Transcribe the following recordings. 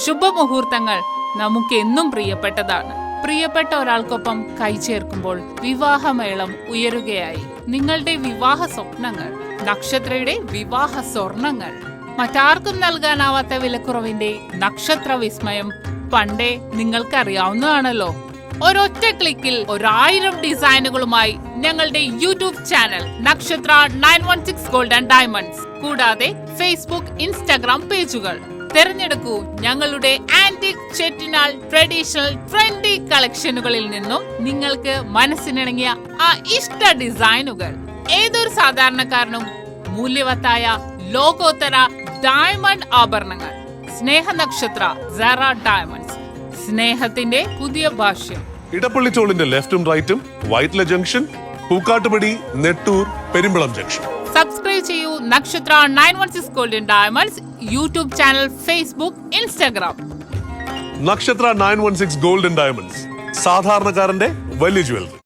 ശുഭമുഹൂർത്തങ്ങൾ നമുക്കെന്നും പ്രിയപ്പെട്ടതാണ്. പ്രിയപ്പെട്ട ഒരാൾക്കൊപ്പം കൈചേർക്കുമ്പോൾ വിവാഹമേളം ഉയരുകയായി. നിങ്ങളുടെ വിവാഹ സ്വപ്നങ്ങൾ, നക്ഷത്രയുടെ വിവാഹ സ്വർണങ്ങൾ, മറ്റാർക്കും നൽകാനാവാത്ത വിലക്കുറവിന്റെ നക്ഷത്ര വിസ്മയം പണ്ടേ നിങ്ങൾക്കറിയാവുന്നതാണല്ലോ. ഒരൊറ്റ ക്ലിക്കിൽ 1000 ഡിസൈനുകളുമായി ഞങ്ങളുടെ യൂട്യൂബ് ചാനൽ നക്ഷത്ര 916 ഗോൾഡ് ആൻഡ് ഡയമണ്ട്സ്, കൂടാതെ ഫേസ്ബുക്ക്, ഇൻസ്റ്റാഗ്രാം പേജുകൾ. തിരഞ്ഞെടുക്കൂ ഞങ്ങളുടെ ആന്റിക്, ചെട്ടിനാൾ, ട്രഡീഷണൽ, ട്രെൻഡി കളക്ഷനുകളിൽ നിന്നും നിങ്ങൾക്ക് മനസ്സിനിണങ്ങിയ ആ ഇഷ്ട ഡിസൈനുകൾ. ഏതൊരു സാധാരണക്കാരനും മൂല്യവത്തായ ലോകോത്തര ഡയമണ്ട് ആഭരണങ്ങൾ. സ്നേഹ നക്ഷത്ര സാറ ഡയമണ്ട്സ്, സ്നേഹത്തിന്റെ പുതിയ ഭാഷ്യം. ഇടപ്പള്ളിച്ചോളിന്റെ ലെഫ്റ്റും റൈറ്റും Vyttila junction, Pookkattupadi, Nettoor, Perumbalam junction. Subscribe ചെയ്യൂ Nakshatra 916 gold and diamonds YouTube channel, Facebook, Instagram. Nakshatra 916 gold and diamonds, സാധാരണക്കാരന്റെ വലിയ jewellery.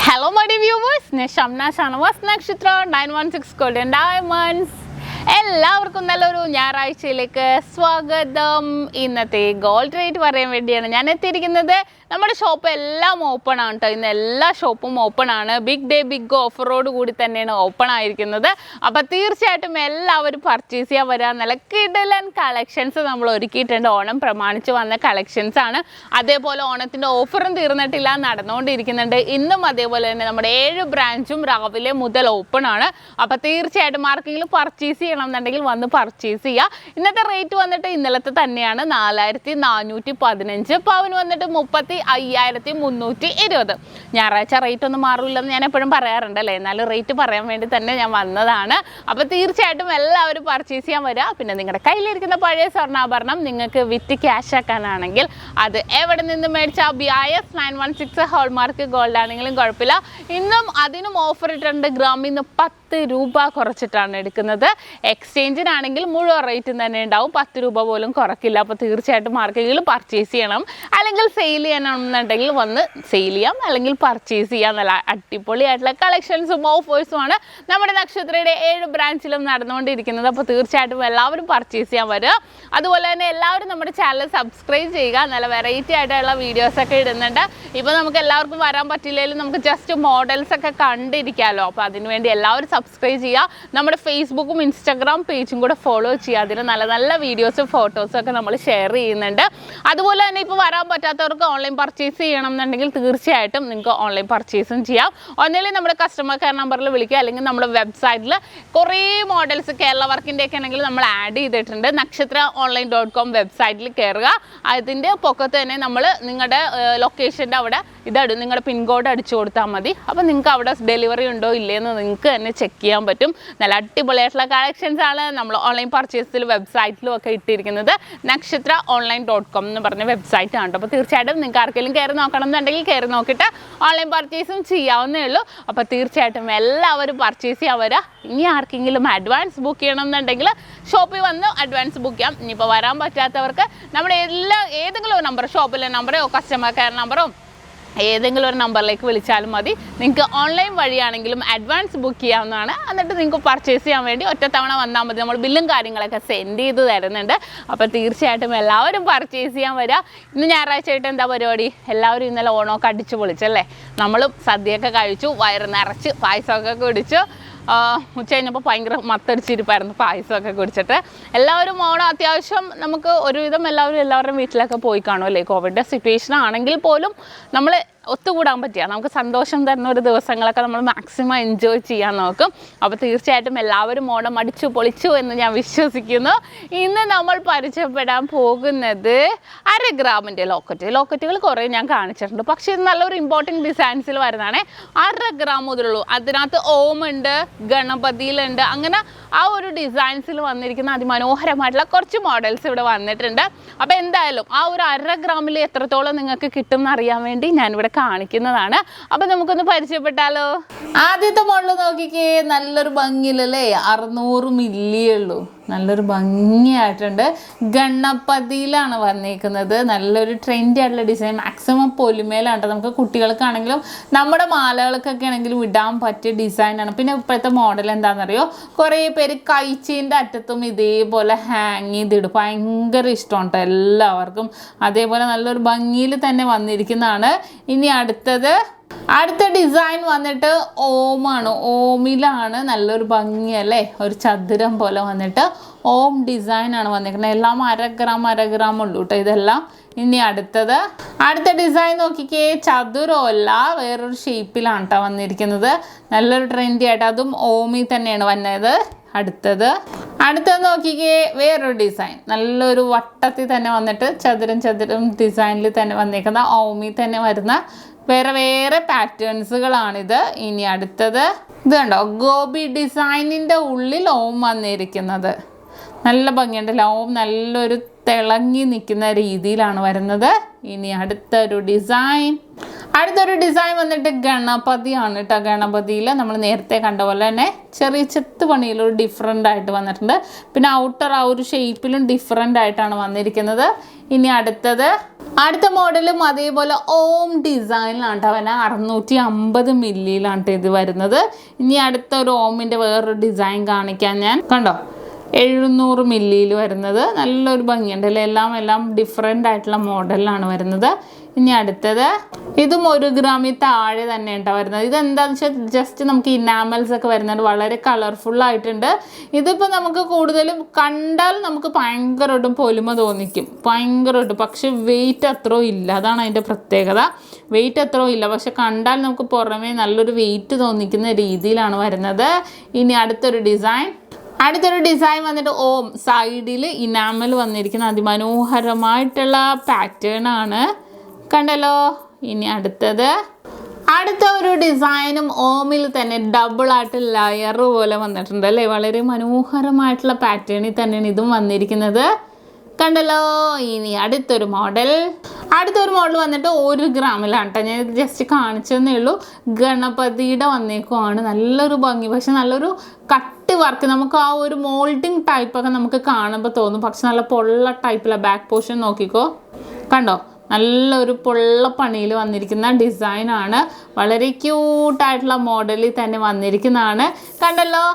Hello my dear viewers, ഞാൻ ഷംന ഷാനവാസ്, നക്ഷത്ര 916 ഗോൾഡ് ആൻഡ് ഡയമണ്ട്സ്. എല്ലാവർക്കും നല്ലൊരു ഞായറാഴ്ചയിലേക്ക് സ്വാഗതം. ഇന്നത്തെ ഗോൾഡ് റേറ്റ് പറയാൻ വേണ്ടിയാണ് ഞാൻ എത്തിയിരിക്കുന്നത്. നമ്മുടെ ഷോപ്പ് എല്ലാം ഓപ്പൺ ആണ് കേട്ടോ. ഇന്ന് എല്ലാ ഷോപ്പും ഓപ്പൺ ആണ്. ബിഗ് ഡേ ബിഗ് ഓഫറോട് കൂടി തന്നെയാണ് ഓപ്പൺ ആയിരിക്കുന്നത്. അപ്പോൾ തീർച്ചയായിട്ടും എല്ലാവരും പർച്ചേസ് ചെയ്യാൻ വരാൻ. നല്ല കിടിലൻ കളക്ഷൻസ് നമ്മൾ ഒരുക്കിയിട്ടുണ്ട്. ഓണം പ്രമാണിച്ച് വന്ന കളക്ഷൻസ് ആണ്. അതേപോലെ ഓണത്തിൻ്റെ ഓഫറും തീർന്നിട്ടില്ല, നടന്നുകൊണ്ടിരിക്കുന്നുണ്ട്. ഇന്നും അതേപോലെ തന്നെ നമ്മുടെ 7 ബ്രാഞ്ചും രാവിലെ മുതൽ ഓപ്പൺ ആണ്. അപ്പോൾ തീർച്ചയായിട്ടും ആർക്കെങ്കിലും പർച്ചേസ് ചെയ്യണം എന്നുണ്ടെങ്കിൽ വന്ന് പർച്ചേസ് ചെയ്യുക. ഇന്നത്തെ റേറ്റ് വന്നിട്ട് ഇന്നലത്തെ തന്നെയാണ്. 4415. പവന് വന്നിട്ട് 35,320. ഞായറാഴ്ച റേറ്റ് ഒന്നും മാറില്ലെന്ന് ഞാൻ എപ്പോഴും പറയാറുണ്ടല്ലേ, എന്നാലും റേറ്റ് പറയാൻ വേണ്ടി തന്നെ ഞാൻ വന്നതാണ്. അപ്പോൾ തീർച്ചയായിട്ടും എല്ലാവരും പർച്ചേസ് ചെയ്യാൻ വരിക. പിന്നെ നിങ്ങളുടെ കയ്യിലിരിക്കുന്ന പഴയ സ്വർണ്ണാഭരണം നിങ്ങൾക്ക് വിറ്റ് ക്യാഷ് ആക്കാനാണെങ്കിൽ അത് എവിടെ നിന്ന് മേടിച്ചാൽ BIS 916 ഹോൾമാർക്ക് ഗോൾഡ് ആണെങ്കിലും കുഴപ്പമില്ല. ഇന്നും അതിനും ഓഫർ ഇട്ടിട്ടുണ്ട്. ഗ്രാമിൽ നിന്ന് 10 രൂപ കുറച്ചിട്ടാണ് എടുക്കുന്നത്. എക്സ്ചേഞ്ചിനാണെങ്കിൽ മുഴുവൻ റേറ്റും തന്നെ ഉണ്ടാവും, 10 രൂപ പോലും കുറക്കില്ല. അപ്പോൾ തീർച്ചയായിട്ടും ആർക്കെങ്കിലും പർച്ചേസ് ചെയ്യണം അല്ലെങ്കിൽ സെയിൽ ചെയ്യണമെന്നുണ്ടെങ്കിൽ വന്ന് സെയിൽ ചെയ്യാം, അല്ലെങ്കിൽ പർച്ചേസ് ചെയ്യാം. നല്ല അടിപൊളിയായിട്ടുള്ള കളക്ഷൻസും ഓഫേഴ്സുമാണ് നമ്മുടെ നക്ഷത്രയുടെ 7 ബ്രാഞ്ചിലും നടന്നുകൊണ്ടിരിക്കുന്നത്. അപ്പോൾ തീർച്ചയായിട്ടും എല്ലാവരും പർച്ചേസ് ചെയ്യാൻ വരിക. അതുപോലെ തന്നെ എല്ലാവരും നമ്മുടെ ചാനൽ സബ്സ്ക്രൈബ് ചെയ്യുക. നല്ല വെറൈറ്റി ആയിട്ടുള്ള വീഡിയോസൊക്കെ ഇടുന്നുണ്ട്. ഇപ്പോൾ നമുക്ക് എല്ലാവർക്കും വരാൻ പറ്റില്ലെങ്കിലും നമുക്ക് ജസ്റ്റ് മോഡൽസ് ഒക്കെ കണ്ടിരിക്കാമല്ലോ. അപ്പോൾ അതിനുവേണ്ടി എല്ലാവരും സബ്സ്ക്രൈബ് ചെയ്യുക. നമ്മുടെ ഫേസ്ബുക്കും ഇൻസ്റ്റാഗ്രാം പേജും കൂടെ ഫോളോ ചെയ്യുക. അതിന് നല്ല നല്ല വീഡിയോസും ഫോട്ടോസും ഒക്കെ നമ്മൾ ഷെയർ ചെയ്യുന്നുണ്ട്. അതുപോലെ തന്നെ ഇപ്പോൾ വരാൻ പറ്റാത്തവർക്ക് ഓൺലൈൻ പർച്ചേസ് ചെയ്യണം എന്നുണ്ടെങ്കിൽ തീർച്ചയായിട്ടും നിങ്ങൾക്ക് ഓൺലൈൻ പർച്ചേസും ചെയ്യാം. ഒന്നുകിൽ നമ്മുടെ കസ്റ്റമർ കെയർ നമ്പറിൽ വിളിക്കുക, അല്ലെങ്കിൽ നമ്മുടെ വെബ്സൈറ്റിൽ കുറേ മോഡൽസ് കേരള വർക്കിൻ്റെ ഒക്കെ ആണെങ്കിൽ നമ്മൾ ആഡ് ചെയ്തിട്ടുണ്ട്. nakshathra.online.com വെബ്സൈറ്റിൽ കയറുക. അതിൻ്റെ പൊക്കത്ത് തന്നെ നമ്മൾ നിങ്ങളുടെ ലൊക്കേഷൻ്റെ അവിടെ നിങ്ങളുടെ പിൻകോഡ് അടിച്ചു കൊടുത്താൽ മതി. അപ്പോൾ നിങ്ങൾക്ക് അവിടെ ഡെലിവറി ഉണ്ടോ ഇല്ലയെന്ന് നിങ്ങൾക്ക് തന്നെ ചെക്ക് ചെയ്യാൻ പറ്റും. നല്ല അടിപൊളിയായിട്ടുള്ള കളക്ഷൻസ് ആണ് നമ്മൾ ഓൺലൈൻ പർച്ചേസിൽ വെബ്സൈറ്റിലും ഒക്കെ ഇട്ടിരിക്കുന്നത്. nakshathra.online.com എന്ന് പറഞ്ഞ വെബ്സൈറ്റ് ആണ്. അപ്പോൾ തീർച്ചയായിട്ടും നിങ്ങൾക്ക് ആർക്കെങ്കിലും കയറി നോക്കണം എന്നുണ്ടെങ്കിൽ കയറി നോക്കിയിട്ട് ഓൺലൈൻ പർച്ചേസും ചെയ്യാവുന്നേ ഉള്ളൂ. അപ്പോൾ തീർച്ചയായിട്ടും എല്ലാവരും പർച്ചേസ് ചെയ്യാൻ വരിക. ഇനി ആർക്കെങ്കിലും അഡ്വാൻസ് ബുക്ക് ചെയ്യണം എന്നുണ്ടെങ്കിൽ ഷോപ്പിൽ വന്ന് അഡ്വാൻസ് ബുക്ക് ചെയ്യാം. ഇനിയിപ്പോൾ വരാൻ പറ്റാത്തവർക്ക് നമ്മുടെ ഏതെങ്കിലും ഒരു നമ്പർ, ഷോപ്പിലെ നമ്പറോ കസ്റ്റമർ കെയർ നമ്പറോ ഏതെങ്കിലും ഒരു നമ്പറിലേക്ക് വിളിച്ചാലും മതി. നിങ്ങൾക്ക് ഓൺലൈൻ വഴിയാണെങ്കിലും അഡ്വാൻസ് ബുക്ക് ചെയ്യാവുന്നതാണ്. എന്നിട്ട് നിങ്ങൾക്ക് പർച്ചേസ് ചെയ്യാൻ വേണ്ടി ഒറ്റത്തവണ വന്നാൽ മതി. നമ്മൾ ബില്ലും കാര്യങ്ങളൊക്കെ സെൻഡ് ചെയ്ത് തരുന്നുണ്ട്. അപ്പോൾ തീർച്ചയായിട്ടും എല്ലാവരും പർച്ചേസ് ചെയ്യാൻ വരിക. ഇന്ന് ഞായറാഴ്ച ആയിട്ട് എന്താ പരിപാടി? എല്ലാവരും ഇന്നലെ ഓണമൊക്കെ അടിച്ച് പൊളിച്ചല്ലേ. നമ്മളും സദ്യയൊക്കെ കഴിച്ചു, വയറ് നിറച്ച് പായസമൊക്കെ കുടിച്ചു. ഉച്ച കഴിഞ്ഞപ്പോൾ ഭയങ്കര മത്തടിച്ചിരിപ്പായിരുന്നു പായസമൊക്കെ കുടിച്ചിട്ട്. എല്ലാവരും ഓണം അത്യാവശ്യം നമുക്ക് ഒരുവിധം എല്ലാവരുടെയും വീട്ടിലൊക്കെ പോയി കാണും അല്ലേ. കോവിഡ് സിറ്റുവേഷൻ ആണെങ്കിൽ പോലും നമ്മൾ ഒത്തുകൂടാൻ പറ്റിയ നമുക്ക് സന്തോഷം തരുന്ന ഒരു ദിവസങ്ങളൊക്കെ നമ്മൾ മാക്സിമം എൻജോയ് ചെയ്യാൻ നോക്കും. അപ്പോൾ തീർച്ചയായിട്ടും എല്ലാവരും ഓണം അടിച്ചു പൊളിച്ചു എന്ന് ഞാൻ വിശ്വസിക്കുന്നു. ഇന്ന് നമ്മൾ പരിചയപ്പെടാൻ പോകുന്നത് 1/2 ഗ്രാമിൻ്റെ ലോക്കറ്റുകൾ കുറേ ഞാൻ കാണിച്ചിട്ടുണ്ട്. പക്ഷേ ഇത് നല്ലൊരു ഇമ്പോർട്ടൻറ്റ് ഡിസൈൻസിൽ വരുന്നതാണ്. 1/2 ഗ്രാം മുതലുള്ളൂ. അതിനകത്ത് ഓമുണ്ട്, ഗണപതിയിലുണ്ട്, അങ്ങനെ ആ ഒരു ഡിസൈൻസിൽ വന്നിരിക്കുന്ന അതിമനോഹരമായിട്ടുള്ള കുറച്ച് മോഡൽസ് ഇവിടെ വന്നിട്ടുണ്ട്. അപ്പോൾ എന്തായാലും ആ ഒരു 1/2 ഗ്രാമിൽ എത്രത്തോളം നിങ്ങൾക്ക് കിട്ടും എന്നറിയാൻ വേണ്ടി ഞാനിവിടെ കാണിക്കുന്നതാണ്. അപ്പോൾ നമുക്കൊന്ന് പരിചയപ്പെട്ടാലോ. ആദ്യത്തെ മോഡൽ നോക്കിക്കേ, നല്ലൊരു ഭംഗിയിലല്ലേ. 600 മില്ലിയേ ഉള്ളൂ. നല്ലൊരു ഭംഗിയായിട്ടുണ്ട്. ഗണപതിയിലാണ് വന്നിരിക്കുന്നത്. നല്ലൊരു ട്രെൻഡി ആയിട്ടുള്ള ഡിസൈൻ, മാക്സിമം പൊലിമയിലാണ് കേട്ടോ. നമുക്ക് കുട്ടികൾക്കാണെങ്കിലും നമ്മുടെ മാലകൾക്കൊക്കെ ആണെങ്കിലും ഇടാൻ പറ്റിയ ഡിസൈനാണ്. പിന്നെ ഇപ്പോഴത്തെ മോഡൽ എന്താണെന്നറിയോ, കുറേ പേര് കൈച്ചീൻ്റെ അറ്റത്തും ഇതേപോലെ ഹാങ് ചെയ്തിടും. ഭയങ്കര ഇഷ്ടമാണ് കേട്ടോ എല്ലാവർക്കും. അതേപോലെ നല്ലൊരു ഭംഗിയിൽ തന്നെ വന്നിരിക്കുന്നതാണ്. ഇനി അടുത്ത ഡിസൈൻ വന്നിട്ട് ഓമാണ്. ഓമിലാണ് നല്ലൊരു ഭംഗിയല്ലേ, ഒരു ചതുരം പോലെ വന്നിട്ട് ഓം ഡിസൈനാണ് വന്നിരിക്കുന്നത്. എല്ലാം 1 ഗ്രാം ഉള്ളൂ കേട്ടോ ഇതെല്ലാം. ഇനി അടുത്ത ഡിസൈൻ നോക്കിക്കേ, ചതുരമല്ല വേറൊരു ഷേപ്പിലാണ് കേട്ടോ വന്നിരിക്കുന്നത്. നല്ലൊരു ട്രെൻഡി ആയിട്ട്, അതും ഓമി തന്നെയാണ് വന്നത്. അടുത്തത് നോക്കിക്കേ, വേറൊരു ഡിസൈൻ നല്ലൊരു വട്ടത്തിൽ തന്നെ വന്നിട്ട് ചതുരം ഡിസൈനിൽ തന്നെ വന്നിരിക്കുന്ന ഓമി തന്നെ വരുന്ന വേറെ പാറ്റേൺസുകളാണിത്. ഇനി ഇത് കണ്ടോ, ഗോപി ഡിസൈനിൻ്റെ ഉള്ളിൽ ഓം വന്നിരിക്കുന്നത്. നല്ല ഭംഗിയുണ്ടല്ലോ, ഓം നല്ലൊരു തിളങ്ങി നിൽക്കുന്ന രീതിയിലാണ് വരുന്നത്. ഇനി അടുത്തൊരു ഡിസൈൻ വന്നിട്ട് ഗണപതിയാണ് കേട്ടോ. ഗണപതിയിൽ നമ്മൾ നേരത്തെ കണ്ട പോലെ തന്നെ ചെറിയ ചെത്ത് പണിയിലൊരു ഡിഫറെൻ്റ് ആയിട്ട് വന്നിട്ടുണ്ട്. പിന്നെ ഔട്ടർ ആ ഒരു ഷേപ്പിലും ഡിഫറെൻ്റ് ആയിട്ടാണ് വന്നിരിക്കുന്നത്. ഇനി അടുത്ത മോഡലും അതേപോലെ ഓം ഡിസൈനിലാണ് കേട്ടോ. അവന് 650 മില്ലിയിലാണ് ഇത് വരുന്നത്. ഇനി അടുത്തൊരു ഓമിൻ്റെ വേറൊരു ഡിസൈൻ കാണിക്കാൻ ഞാൻ, കണ്ടോ 700 മില്ലിയിൽ വരുന്നത്. നല്ലൊരു ഭംഗിയുണ്ടല്ലേ, എല്ലാം ഡിഫറെൻ്റ് ആയിട്ടുള്ള മോഡലിലാണ് വരുന്നത്. ഇനി ഇതും 1 ഗ്രാമിൽ താഴെ തന്നെ കേട്ടോ വരുന്നത്. ഇതെന്താണെന്ന് വെച്ചാൽ ജസ്റ്റ് നമുക്ക് ഇനാമൽസ് ഒക്കെ വരുന്നുണ്ട്, വളരെ കളർഫുൾ ആയിട്ടുണ്ട്. ഇതിപ്പോൾ നമുക്ക് കൂടുതലും കണ്ടാൽ നമുക്ക് ഭയങ്കരമായിട്ടും പൊലിമ തോന്നിക്കും, ഭയങ്കരമായിട്ട്. പക്ഷെ വെയിറ്റ് അത്രയും ഇല്ല, അതാണ് അതിൻ്റെ പ്രത്യേകത. വെയിറ്റ് അത്രയും ഇല്ല, പക്ഷെ കണ്ടാൽ നമുക്ക് പുറമേ നല്ലൊരു വെയിറ്റ് തോന്നിക്കുന്ന രീതിയിലാണ് വരുന്നത്. ഇനി അടുത്തൊരു ഡിസൈൻ വന്നിട്ട് ഓം സൈഡിൽ ഇനാമൽ വന്നിരിക്കുന്ന അതിമനോഹരമായിട്ടുള്ള പാറ്റേൺ ആണ്, കണ്ടല്ലോ. ഇനി അടുത്ത ഒരു ഡിസൈനും ഓമിൽ തന്നെ ഡബിളായിട്ട് ലെയർ പോലെ വന്നിട്ടുണ്ട് അല്ലേ. വളരെ മനോഹരമായിട്ടുള്ള പാറ്റേണിൽ തന്നെയാണ് ഇതും വന്നിരിക്കുന്നത്, കണ്ടല്ലോ. ഇനി അടുത്തൊരു മോഡൽ വന്നിട്ട് 1 ഗ്രാമിലാണ് കേട്ടോ. ഞാൻ ഇത് ജസ്റ്റ് കാണിച്ചതന്നേ ഉള്ളൂ. ഗണപതിയുടെ വന്നേക്കുമാണ്. നല്ലൊരു ഭംഗി, പക്ഷെ നല്ലൊരു കട്ട് വർക്ക്. നമുക്ക് ആ ഒരു മോൾഡിങ് ടൈപ്പൊക്കെ നമുക്ക് കാണുമ്പോൾ തോന്നും, പക്ഷെ നല്ല പൊള്ള ടൈപ്പിലാണ്. ബാക്ക് പോർഷൻ നോക്കിക്കോ, കണ്ടോ, നല്ലൊരു പൊള്ള പണിയിൽ വന്നിരിക്കുന്ന ഡിസൈനാണ്. വളരെ ക്യൂട്ടായിട്ടുള്ള മോഡലിൽ തന്നെ വന്നിരിക്കുന്നതാണ്, കണ്ടല്ലോ.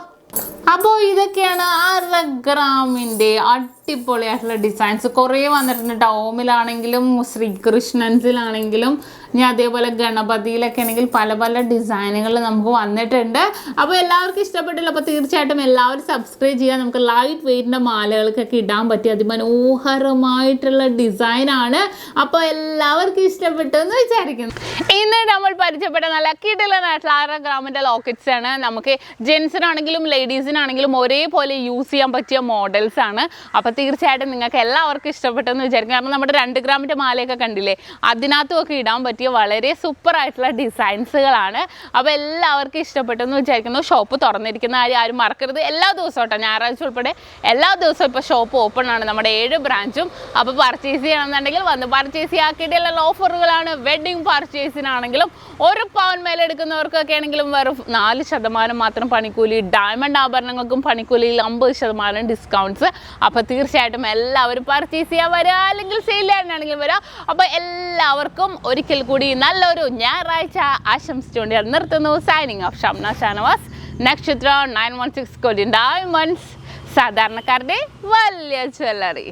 അപ്പോൾ ഇതൊക്കെയാണ് 1/2 ഗ്രാമിൻ്റെ അടിപൊളിയായിട്ടുള്ള ഡിസൈൻസ്. കുറേ വന്നിട്ടുണ്ട്. ഓമിലാണെങ്കിലും ശ്രീകൃഷ്ണൻസിലാണെങ്കിലും ഇനി അതേപോലെ ഗണപതിയിലൊക്കെ ആണെങ്കിൽ പല ഡിസൈനുകൾ നമുക്ക് വന്നിട്ടുണ്ട്. അപ്പോൾ എല്ലാവർക്കും ഇഷ്ടപ്പെട്ടില്ല. അപ്പോൾ തീർച്ചയായിട്ടും എല്ലാവരും സബ്സ്ക്രൈബ് ചെയ്യുക. നമുക്ക് ലൈറ്റ് വെയ്റ്റിൻ്റെ മാലകൾക്കൊക്കെ ഇടാൻ പറ്റിയ അതിമനോഹരമായിട്ടുള്ള ഡിസൈനാണ്. അപ്പോൾ എല്ലാവർക്കും ഇഷ്ടപ്പെട്ടു എന്ന് വിചാരിക്കുന്നു. ഇന്ന് നമ്മൾ പരിചയപ്പെട്ട നല്ല കിടിലനായിട്ടുള്ള 1/2 ഗ്രാമിൻ്റെ ലോക്കറ്റ്സ് ആണ്. നമുക്ക് ജെൻസിനാണെങ്കിലും ലേഡീസിനാണെങ്കിലും ഒരേപോലെ യൂസ് ചെയ്യാൻ പറ്റിയ മോഡൽസ് ആണ്. അപ്പോൾ തീർച്ചയായിട്ടും നിങ്ങൾക്ക് എല്ലാവർക്കും ഇഷ്ടപ്പെട്ടെന്ന് വിചാരിക്കും. കാരണം നമ്മുടെ 2 ഗ്രാമിൻ്റെ മാലയൊക്കെ കണ്ടില്ലേ, അതിനകത്തുമൊക്കെ ഇടാൻ പറ്റിയ വളരെ സൂപ്പർ ആയിട്ടുള്ള ഡിസൈൻസുകളാണ്. അപ്പോൾ എല്ലാവർക്കും ഇഷ്ടപ്പെട്ടെന്ന് വിചാരിക്കുന്നു. ഷോപ്പ് തുറന്നിരിക്കുന്ന കാര്യം ആരും മറക്കരുത്. എല്ലാ ദിവസവും കേട്ടോ, ഞായറാഴ്ച ഉൾപ്പെടെ എല്ലാ ദിവസവും ഇപ്പോൾ ഷോപ്പ് ഓപ്പൺ ആണ്, നമ്മുടെ 7 ബ്രാഞ്ചും. അപ്പോൾ പർച്ചേസ് ചെയ്യണമെന്നുണ്ടെങ്കിൽ വന്ന് പർച്ചേസ് ചെയ്യാക്കിയിട്ടുള്ള ഓഫറുകളാണ്. വെഡ്ഡിങ് പർച്ചേസിനാണെങ്കിലും 1 പവൻ മേലെ എടുക്കുന്നവർക്കൊക്കെ ആണെങ്കിലും വെറും 4% മാത്രം പണിക്കൂലി. ഡയമണ്ട് ആഭരണങ്ങൾക്കും പണിക്കൂലിയിൽ 50% ഡിസ്കൗണ്ട്സ്. അപ്പോൾ തീർച്ചയായിട്ടും എല്ലാവരും പർച്ചേസ് ചെയ്യാൻ വരിക, അല്ലെങ്കിൽ സെയിൽ ചെയ്യാനാണെങ്കിലും വരിക. അപ്പോൾ എല്ലാവർക്കും ഒരിക്കൽ കൂടി നല്ലൊരു ഞായറാഴ്ച ആശംസിച്ചുകൊണ്ട് നിർത്തുന്നു. സൈനിങ് ഓഫ് ഷംന ഷാനവാസ്, നക്ഷത്ര 916 ഗോൾഡൻ ഡയമണ്ട്സ്, സാധാരണക്കാരുടെ വലിയ ജ്വല്ലറി.